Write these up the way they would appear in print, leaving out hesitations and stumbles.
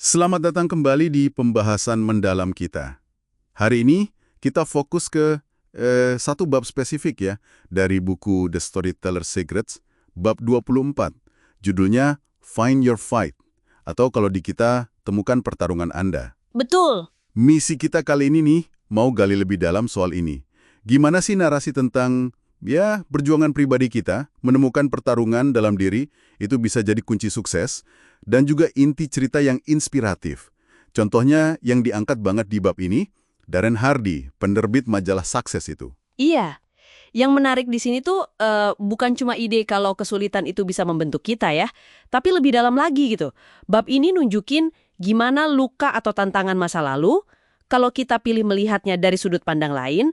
Selamat datang kembali di pembahasan mendalam kita. Hari ini kita fokus ke satu bab spesifik ya, dari buku The Storyteller's Secrets, bab 24. Judulnya Find Your Fight, atau kalau di kita, temukan pertarungan Anda. Betul. Misi kita kali ini nih, mau gali lebih dalam soal ini. Gimana sih narasi tentang, perjuangan pribadi kita, menemukan pertarungan dalam diri, itu bisa jadi kunci sukses, dan juga inti cerita yang inspiratif. Contohnya yang diangkat banget di bab ini, Darren Hardy, penerbit majalah Sukses itu. Iya. Yang menarik di sini tuh bukan cuma ide kalau kesulitan itu bisa membentuk kita ya, tapi lebih dalam lagi gitu. Bab ini nunjukin gimana luka atau tantangan masa lalu, kalau kita pilih melihatnya dari sudut pandang lain,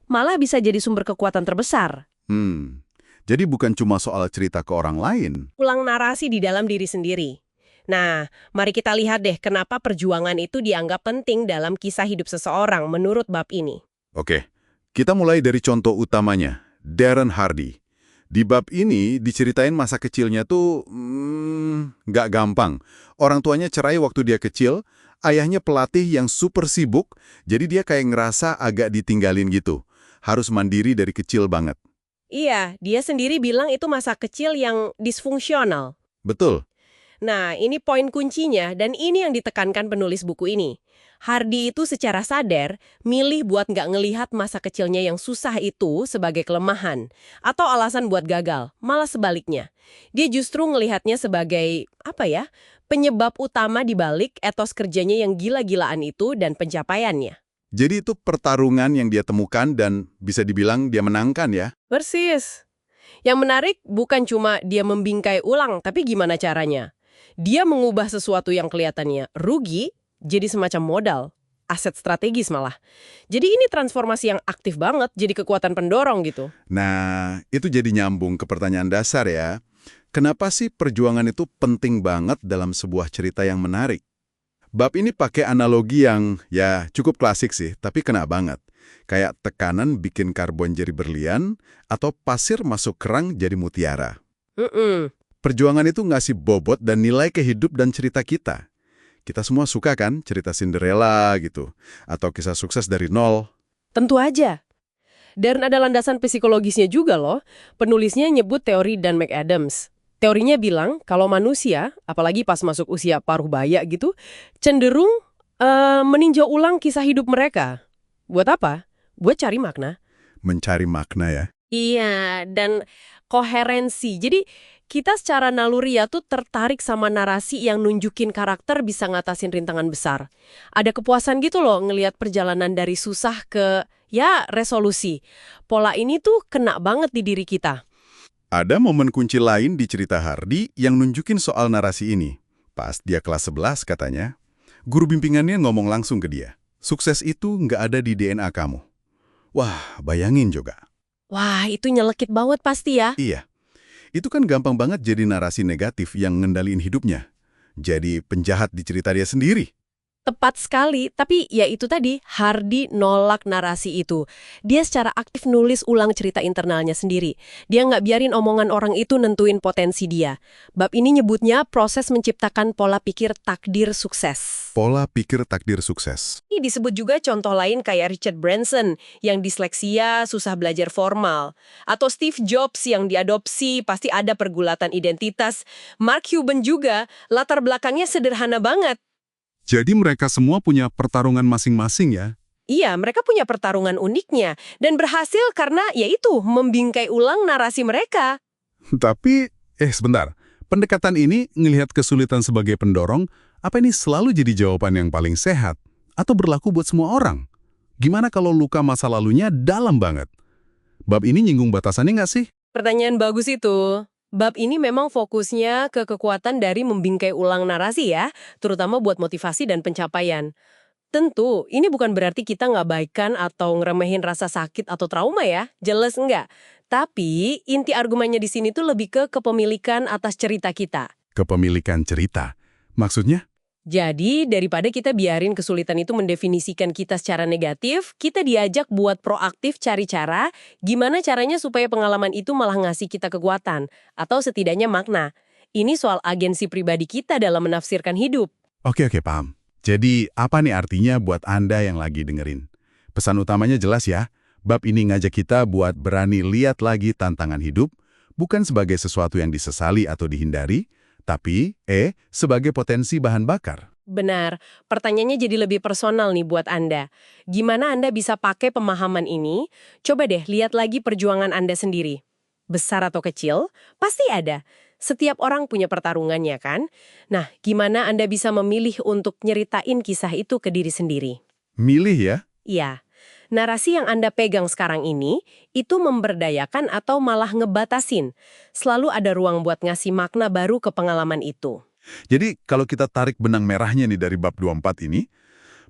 malah bisa jadi sumber kekuatan terbesar. Jadi bukan cuma soal cerita ke orang lain. Ulang narasi di dalam diri sendiri. Nah, mari kita lihat deh kenapa perjuangan itu dianggap penting dalam kisah hidup seseorang menurut bab ini. Oke, kita mulai dari contoh utamanya, Darren Hardy. Di bab ini diceritain masa kecilnya tuh nggak gampang. Orang tuanya cerai waktu dia kecil, ayahnya pelatih yang super sibuk, jadi dia kayak ngerasa agak ditinggalin gitu. Harus mandiri dari kecil banget. Iya, dia sendiri bilang itu masa kecil yang disfungsional. Betul. Nah, ini poin kuncinya dan ini yang ditekankan penulis buku ini. Hardy itu secara sadar milih buat nggak ngelihat masa kecilnya yang susah itu sebagai kelemahan atau alasan buat gagal, malah sebaliknya. Dia justru ngelihatnya sebagai, penyebab utama di balik etos kerjanya yang gila-gilaan itu dan pencapaiannya. Jadi itu pertarungan yang dia temukan dan bisa dibilang dia menangkan ya. Persis. Yang menarik bukan cuma dia membingkai ulang, tapi gimana caranya. Dia mengubah sesuatu yang kelihatannya rugi jadi semacam modal, aset strategis malah. Jadi ini transformasi yang aktif banget, jadi kekuatan pendorong gitu. Nah, itu jadi nyambung ke pertanyaan dasar ya. Kenapa sih perjuangan itu penting banget dalam sebuah cerita yang menarik? Bab ini pakai analogi yang cukup klasik sih, tapi kena banget. Kayak tekanan bikin karbon jadi berlian, atau pasir masuk kerang jadi mutiara. Perjuangan itu ngasih bobot dan nilai ke hidup dan cerita kita. Kita semua suka kan cerita Cinderella gitu, atau kisah sukses dari nol. Tentu aja. Dan ada landasan psikologisnya juga loh. Penulisnya nyebut teori Dan McAdams. Teorinya bilang kalau manusia, apalagi pas masuk usia paruh baya gitu, cenderung meninjau ulang kisah hidup mereka. Buat apa? Buat cari makna. Mencari makna ya. Iya, dan koherensi. Jadi kita secara naluriah tuh tertarik sama narasi yang nunjukin karakter bisa ngatasin rintangan besar. Ada kepuasan gitu loh ngelihat perjalanan dari susah ke resolusi. Pola ini tuh kena banget di diri kita. Ada momen kunci lain di cerita Hardy yang nunjukin soal narasi ini. Pas dia kelas 11 katanya, guru bimbingannya ngomong langsung ke dia, sukses itu nggak ada di DNA kamu. Wah, bayangin juga. Wah, itu nyelekit banget pasti ya. Iya, itu kan gampang banget jadi narasi negatif yang ngendaliin hidupnya. Jadi penjahat di cerita dia sendiri. Tepat sekali, tapi ya itu tadi, Hardy nolak narasi itu. Dia secara aktif nulis ulang cerita internalnya sendiri. Dia nggak biarin omongan orang itu nentuin potensi dia. Bab ini nyebutnya proses menciptakan pola pikir takdir sukses. Pola pikir takdir sukses. Ini disebut juga contoh lain kayak Richard Branson yang disleksia, susah belajar formal. Atau Steve Jobs yang diadopsi, pasti ada pergulatan identitas. Mark Cuban juga, latar belakangnya sederhana banget. Jadi mereka semua punya pertarungan masing-masing ya? Iya, mereka punya pertarungan uniknya. Dan berhasil karena, membingkai ulang narasi mereka. Tapi, sebentar. Pendekatan ini ngelihat kesulitan sebagai pendorong, apa ini selalu jadi jawaban yang paling sehat? Atau berlaku buat semua orang? Gimana kalau luka masa lalunya dalam banget? Bab ini nyinggung batasannya nggak sih? Pertanyaan bagus itu. Bab ini memang fokusnya ke kekuatan dari membingkai ulang narasi ya, terutama buat motivasi dan pencapaian. Tentu, ini bukan berarti kita ngabaikan atau ngeremehin rasa sakit atau trauma ya, jelas enggak. Tapi, inti argumennya di sini tuh lebih ke kepemilikan atas cerita kita. Kepemilikan cerita? Maksudnya? Jadi, daripada kita biarin kesulitan itu mendefinisikan kita secara negatif, kita diajak buat proaktif cari cara, gimana caranya supaya pengalaman itu malah ngasih kita kekuatan, atau setidaknya makna. Ini soal agensi pribadi kita dalam menafsirkan hidup. Oke, paham. Jadi, apa nih artinya buat Anda yang lagi dengerin? Pesan utamanya jelas ya, bab ini ngajak kita buat berani lihat lagi tantangan hidup, bukan sebagai sesuatu yang disesali atau dihindari, tapi, sebagai potensi bahan bakar. Benar, pertanyaannya jadi lebih personal nih buat Anda. Gimana Anda bisa pakai pemahaman ini? Coba deh lihat lagi perjuangan Anda sendiri. Besar atau kecil, pasti ada. Setiap orang punya pertarungannya kan? Nah, gimana Anda bisa memilih untuk nyeritain kisah itu ke diri sendiri? Milih ya? Iya, narasi yang Anda pegang sekarang ini, itu memberdayakan atau malah ngebatasin. Selalu ada ruang buat ngasih makna baru ke pengalaman itu. Jadi, kalau kita tarik benang merahnya nih dari bab 24 ini,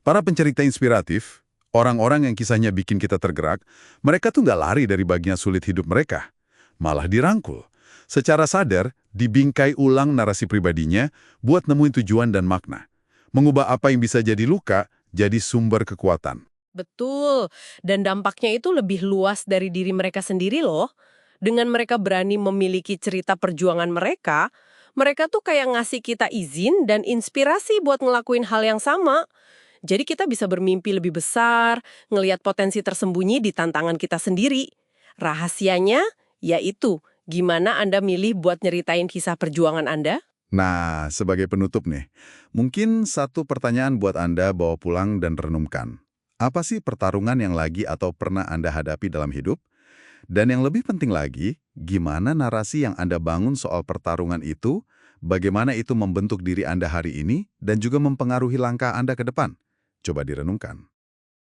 para pencerita inspiratif, orang-orang yang kisahnya bikin kita tergerak, mereka tuh nggak lari dari bagian sulit hidup mereka. Malah dirangkul. Secara sadar, dibingkai ulang narasi pribadinya buat nemuin tujuan dan makna. Mengubah apa yang bisa jadi luka, jadi sumber kekuatan. Betul, dan dampaknya itu lebih luas dari diri mereka sendiri loh. Dengan mereka berani memiliki cerita perjuangan mereka tuh kayak ngasih kita izin dan inspirasi buat ngelakuin hal yang sama. Jadi kita bisa bermimpi lebih besar, ngelihat potensi tersembunyi di tantangan kita sendiri. Rahasianya yaitu gimana Anda milih buat nyeritain kisah perjuangan Anda? Nah, sebagai penutup nih, mungkin satu pertanyaan buat Anda bawa pulang dan renungkan. Apa sih pertarungan yang lagi atau pernah Anda hadapi dalam hidup? Dan yang lebih penting lagi, gimana narasi yang Anda bangun soal pertarungan itu, bagaimana itu membentuk diri Anda hari ini, dan juga mempengaruhi langkah Anda ke depan? Coba direnungkan.